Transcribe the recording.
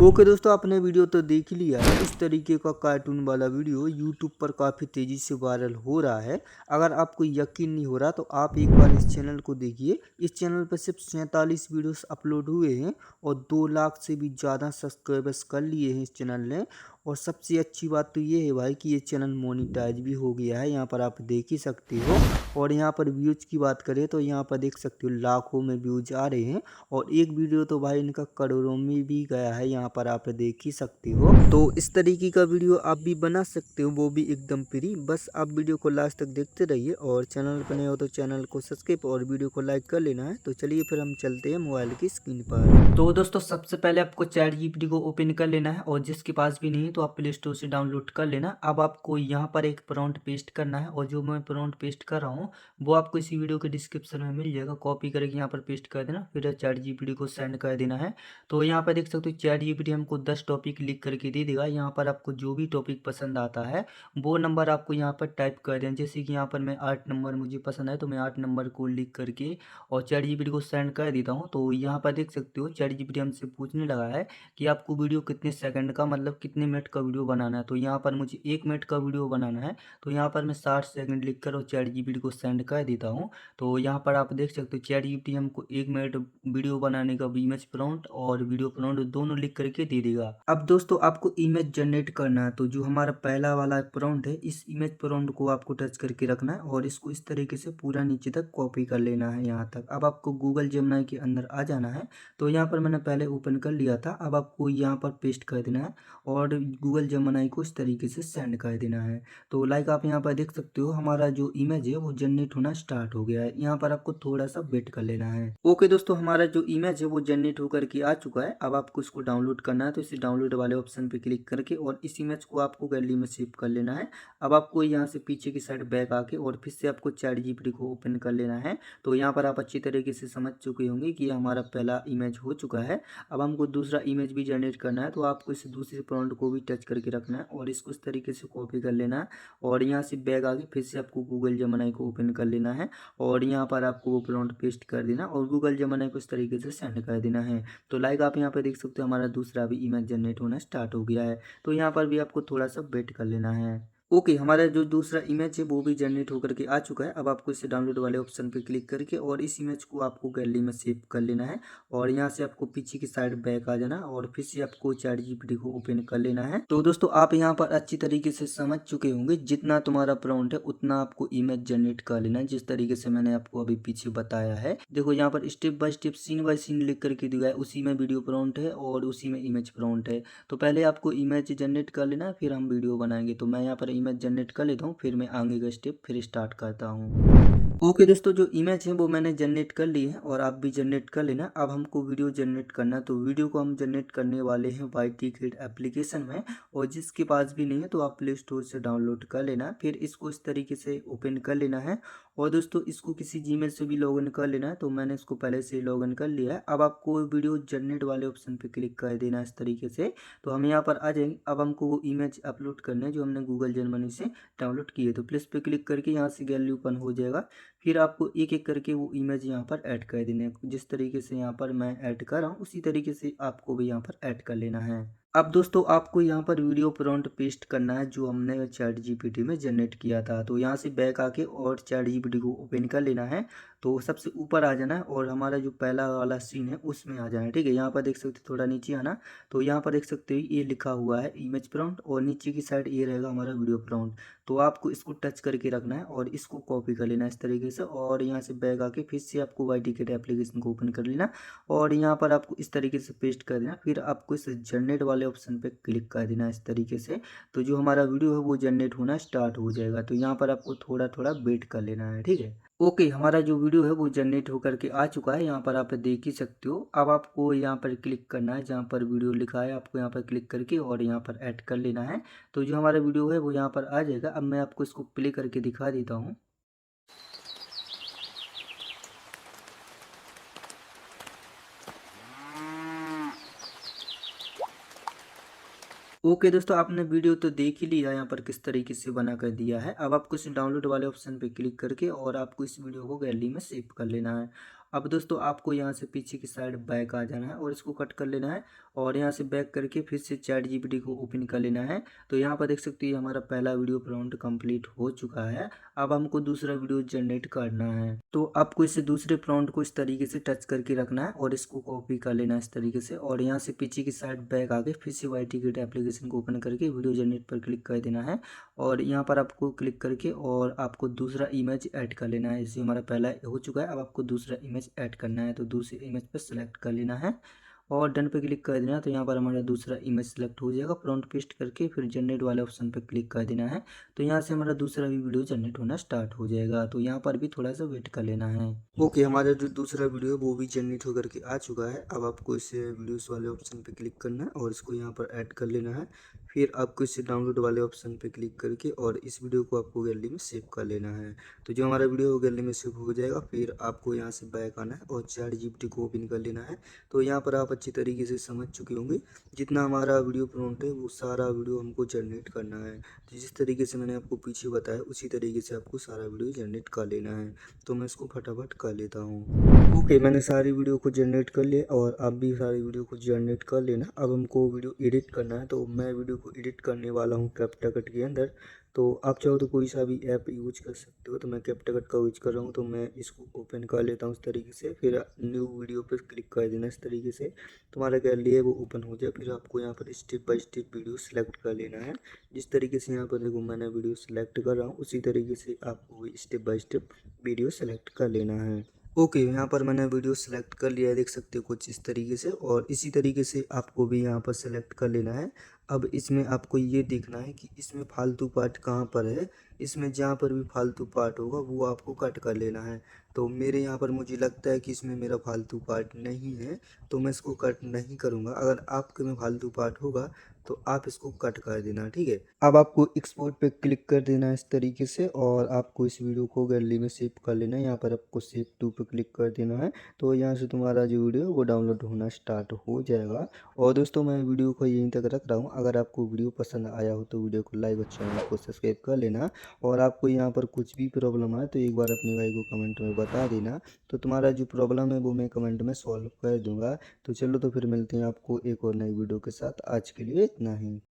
Okay दोस्तों, आपने video तो देख ही लिया है। इस तरीके का कार्टून वाला वीडियो यूट्यूब पर काफ़ी तेज़ी से वायरल हो रहा है। अगर आपको यकीन नहीं हो रहा तो आप एक बार इस चैनल को देखिए। इस चैनल पर सिर्फ 47 वीडियोस अपलोड हुए हैं और 2 लाख से भी ज़्यादा सब्सक्राइबर्स कर लिए हैं इस चैनल ने। और सबसे अच्छी बात तो ये है भाई कि ये चैनल मोनेटाइज भी हो गया है। यहाँ पर आप देख ही सकते हो। और यहाँ पर व्यूज़ की बात करें तो यहाँ पर देख सकते हो लाखों में व्यूज़ आ रहे हैं। और एक वीडियो तो भाई इनका करोड़ों में भी गया है, यहाँ पर आप देख ही सकते हो। तो इस तरीके का वीडियो आप भी बना सकते हो, वो भी एकदम फ्री। बस आप वीडियो को लास्ट तक देखते रहिए और चैनल पर नए हो तो चैनल को सब्सक्राइब और वीडियो को लाइक कर लेना है। तो चलिए फिर हम चलते हैं मोबाइल की स्क्रीन पर। तो दोस्तों सबसे पहले आपको चैट जीपीटी को ओपन कर लेना है और जिसके पास भी नहीं है तो आप प्ले स्टोर से डाउनलोड कर लेना। अब आपको यहाँ पर एक प्रॉम्प्ट पेस्ट करना है और जो मैं प्रॉम्प्ट पेस्ट कर रहा हूँ वो आपको इसी वीडियो के डिस्क्रिप्शन में मिल जाएगा। कॉपी करके यहाँ पर पेस्ट कर देना, फिर चैट जीपीटी को सेंड कर देना है। तो यहाँ पर देख सकते हो चैट जीपीटी हमको 10 टॉपिक लिख करके दे देगा। यहाँ पर आपको जो भी टॉपिक पसंद आता है वो नंबर आपको यहाँ पर टाइप कर देना। जैसे कि यहाँ पर मैं 8 नंबर मुझे पसंद है तो मैं 8 नंबर को लिख करके और चैट जीपीटी को सेंड कर देता हूँ। तो यहाँ पर देख सकते हो चैट जीपीटी हमसे पूछने लगा है कि आपको वीडियो कितने सेकंड का मतलब कितने मिनट का वीडियो बनाना है। तो यहाँ पर मुझे 1 मिनट का वीडियो बनाना है। तो यहाँ पर मैं 60 सेकंड लिख कर और चैट जीपीटी को सेंड कर देता हूँ। तो यहाँ पर आप देख सकते हो चैट जीपीटी हमको 1 मिनट वीडियो बनाने का इमेज प्रॉम्प्ट और वीडियो प्रॉम्प्ट दोनों लिख करके दे देगा। अब दोस्तों आपको इमेज जनरेट करना है। तो जो हमारा पहला वाला प्रॉम्प्ट है इस इमेज प्रॉम्प्ट को आपको टच करके रखना है और इसको इस तरीके से पूरा नीचे तक कॉपी कर लेना है यहाँ तक। अब आपको गूगल जेमिनी के अंदर आ जाना है। तो यहाँ पर मैंने पहले ओपन कर लिया था। अब आपको यहाँ पर पेस्ट कर देना है और गूगल जेमिनी को इस तरीके से सेंड कर देना है। तो लाइक आप यहाँ पर देख सकते हो हमारा जो इमेज है वो जनरेट होना स्टार्ट हो गया है। यहाँ पर आपको थोड़ा सा वेट कर लेना है। ओके दोस्तों, हमारा जो इमेज है वो जनरेट होकर के आ चुका है। अब आपको इसको डाउनलोड करना है। तो इस डाउनलोड वाले ऑप्शन पे क्लिक करके और इस इमेज को आपको गैलरी में सेव कर लेना है। अब आपको यहाँ से पीछे की साइड बैक आके और फिर से आपको चैट जीपीटी को ओपन कर लेना है। तो यहाँ पर आप अच्छी तरीके से समझ चुके होंगे कि हमारा पहला इमेज हो चुका है। अब हमको दूसरा इमेज भी जनरेट करना है। तो आपको इस दूसरे प्रॉम्प्ट को भी टच करके रखना है और इसको इस तरीके से कॉपी कर लेना है और यहाँ से बैक आके फिर से आपको गूगल जेमिनी को ओपन कर लेना है और यहाँ पर आपको वो प्रॉम्प्ट पेस्ट कर देना और गूगल जेमिनी को इस तरीके से सेंड कर देना है। तो लाइक आप यहाँ पे देख सकते हो हमारा दूसरा भी इमेज जनरेट होना स्टार्ट हो गया है। तो यहाँ पर भी आपको थोड़ा सा वेट कर लेना है। ओके, हमारा जो दूसरा इमेज है वो भी जनरेट होकर के आ चुका है। अब आपको इसे डाउनलोड वाले ऑप्शन पे क्लिक करके और इस इमेज को आपको गैलरी में सेव कर लेना है और यहाँ से आपको पीछे की साइड बैक आ जाना और फिर से आपको चैट जीपीटी को ओपन कर लेना है। तो दोस्तों आप यहाँ पर अच्छी तरीके से समझ चुके होंगे जितना तुम्हारा प्रॉम्प्ट है उतना आपको इमेज जनरेट कर लेना है, जिस तरीके से मैंने आपको अभी पीछे बताया है। देखो यहाँ पर step by step scene by scene लिख करके दिया है, उसी में वीडियो प्रॉम्प्ट है और उसी में इमेज प्रॉम्प्ट है। तो पहले आपको इमेज जनरेट कर लेना है फिर हम वीडियो बनाएंगे। तो मैं यहाँ पर इमेज जनरेट कर लेता हूँ फिर मैं आगे का स्टेप फिर स्टार्ट करता हूँ। ओके दोस्तों, जो इमेज है वो मैंने जनरेट कर ली है और आप भी जनरेट कर लेना। अब हमको वीडियो जनरेट करना है। तो वीडियो को हम जनरेट करने वाले हैं YT Kid एप्लीकेशन में और जिसके पास भी नहीं है तो आप प्ले स्टोर से डाउनलोड कर लेना। फिर इसको इस तरीके से ओपन कर लेना है और दोस्तों इसको किसी जीमेल से भी लॉगिन कर लेना है। तो मैंने इसको पहले से ही लॉगिन कर लिया है। अब आपको वीडियो जनरेट वाले ऑप्शन पे क्लिक कर देना इस तरीके से। तो हम यहाँ पर आ जाएंगे। अब हमको वो इमेज अपलोड करना है जो हमने गूगल जेमिनी से डाउनलोड की है। तो प्लस पे क्लिक करके यहाँ से गैलरी ओपन हो जाएगा। फिर आपको एक एक करके वो इमेज यहाँ पर ऐड कर देने हैं। जिस तरीके से यहाँ पर मैं ऐड कर रहा हूँ उसी तरीके से आपको भी यहाँ पर ऐड कर लेना है। अब दोस्तों आपको यहाँ पर वीडियो प्रॉम्प्ट पेस्ट करना है जो हमने चैट जीपीटी में जनरेट किया था। तो यहाँ से बैक आके और चैट जीपीटी को ओपन कर लेना है। तो सबसे ऊपर आ जाना है और हमारा जो पहला वाला सीन है उसमें आ जाना है। ठीक है, यहाँ पर देख सकते हो थोड़ा नीचे आना। तो यहाँ पर देख सकते हो ये लिखा हुआ है इमेज प्रॉम्प्ट और नीचे की साइड ये रहेगा हमारा वीडियो प्रॉम्प्ट। तो आपको इसको टच करके रखना है और इसको कॉपी कर लेना इस तरीके से और यहाँ से बैक आके फिर से आपको YT Kid एप्लीकेशन को ओपन कर लेना और यहाँ पर आपको इस तरीके से पेस्ट कर देना। फिर आपको इस जनरेट वाले ऑप्शन पे क्लिक कर देना इस तरीके से। तो जो हमारा वीडियो है वो जनरेट होना स्टार्ट हो जाएगा। तो यहाँ पर आपको थोड़ा थोड़ा वेट कर लेना है। ठीक है, ओके, हमारा जो वीडियो है वो जनरेट होकर के आ चुका है। यहाँ पर आप देख ही सकते हो। अब आपको यहाँ पर क्लिक करना है जहाँ पर वीडियो लिखा है, आपको यहाँ पर क्लिक करके और यहाँ पर ऐड कर लेना है। तो जो हमारा वीडियो है वो यहाँ पर आ जाएगा। अब मैं आपको इसको प्ले करके दिखा देता हूँ। ओके दोस्तों, आपने वीडियो तो देख ही लिया यहाँ पर किस तरीके से बना कर दिया है। अब आपको इस डाउनलोड वाले ऑप्शन पे क्लिक करके और आपको इस वीडियो को गैलरी में सेव कर लेना है। अब दोस्तों आपको यहाँ से पीछे की साइड बैक आ जाना है और इसको कट कर लेना है और यहाँ से बैक करके फिर से चैट जीपीटी को ओपन कर लेना है। तो यहाँ पर देख सकते हैं हमारा पहला वीडियो प्रॉम्प्ट कंप्लीट हो चुका है। अब हमको दूसरा वीडियो जनरेट करना है, तो आपको इसे दूसरे प्रॉम्प्ट को इस तरीके से टच करके रखना है और इसको कॉपी कर लेना है इस तरीके से और यहाँ से पीछे की साइड बैक आके फिर से YT एप्लीकेशन को ओपन करके वीडियो जनरेट पर क्लिक कर देना है और यहाँ पर आपको क्लिक करके और आपको दूसरा इमेज ऐड कर लेना है। इसे हमारा पहला हो चुका है, अब आपको दूसरा इमेज ऐड करना है। तो दूसरे इमेज पर सेलेक्ट कर लेना है और डन पे क्लिक कर देना है। तो यहाँ पर हमारा दूसरा इमेज सेलेक्ट हो जाएगा। प्रॉम्प्ट पेस्ट करके फिर जनरेट वाले ऑप्शन पे क्लिक कर देना है। तो यहाँ से हमारा दूसरा भी वीडियो जनरेट होना स्टार्ट हो जाएगा। तो यहाँ पर भी थोड़ा सा वेट कर लेना है। ओके, हमारा जो दूसरा वीडियो है वो भी जनरेट होकर के आ चुका है। अब आपको इसे वीडियोस वाले ऑप्शन पे क्लिक करना है और इसको यहाँ पर ऐड कर लेना है। फिर आपको इसे डाउनलोड वाले ऑप्शन पे क्लिक करके और इस वीडियो को आपको गैलरी में सेव कर लेना है। तो जो हमारा वीडियो गैलरी में सेव हो जाएगा, फिर आपको यहाँ से बैक आना है और चैट जीपीटी को ओपन कर लेना है। तो यहाँ पर आप अच्छी तरीके से समझ चुके होंगे जितना हमारा वीडियो प्रॉम्प्ट है वो सारा वीडियो हमको जनरेट करना है। तो जिस तरीके से मैंने आपको पीछे बताया उसी तरीके से आपको सारा वीडियो जनरेट कर लेना है। तो मैं इसको फटाफट कर लेता हूँ। ओके, मैंने सारी वीडियो को जनरेट कर लिया और आप भी सारी वीडियो को जनरेट कर लेना। अब हमको वीडियो एडिट करना है, तो मैं वीडियो को एडिट करने वाला हूँ कैप्कट के अंदर। तो आप चाहो तो कोई सा भी ऐप यूज कर सकते हो, तो मैं कैप्कट का यूज कर रहा हूँ। तो मैं इसको ओपन कर लेता हूँ इस तरीके से, फिर न्यू वीडियो पर क्लिक कर देना इस तरीके से। तुम्हारा गैलरी है वो ओपन हो जाए। फिर आपको यहाँ पर step by step video select कर लेना है। जिस तरीके से यहाँ पर देखो मैंने वीडियो सेलेक्ट कर रहा हूँ, उसी तरीके से आपको भी step by step video select कर लेना है। ओके, यहाँ पर मैंने वीडियो सेलेक्ट कर लिया है, देख सकते हो कुछ इस तरीके से। और इसी तरीके से आपको भी यहाँ पर सेलेक्ट कर लेना है। अब इसमें आपको ये देखना है कि इसमें फालतू पार्ट कहाँ पर है। इसमें जहाँ पर भी फालतू पार्ट होगा वो आपको कट कर लेना है। तो मेरे यहाँ पर मुझे लगता है कि इसमें मेरा फालतू पार्ट नहीं है, तो मैं इसको कट नहीं करूँगा। अगर आपके में फालतू पार्ट होगा तो आप इसको कट कर देना, ठीक है। अब आपको एक्सपोर्ट पे क्लिक कर देना है इस तरीके से और आपको इस वीडियो को गैलरी में सेव कर लेना है। यहाँ पर आपको सेव टू पे क्लिक कर देना है। तो यहाँ से तुम्हारा जो वीडियो है वो डाउनलोड होना स्टार्ट हो जाएगा। और दोस्तों मैं वीडियो को यहीं तक रख रहा हूँ। अगर आपको वीडियो पसंद आया हो तो वीडियो को लाइक और चैनल को सब्सक्राइब कर लेना। और आपको यहाँ पर कुछ भी प्रॉब्लम आए तो एक बार अपने भाई को कमेंट में बता देना, तो तुम्हारा जो प्रॉब्लम है वो मैं कमेंट में सॉल्व कर दूंगा। तो चलो, तो फिर मिलते हैं आपको एक और नई वीडियो के साथ। आज के लिए इतना ही।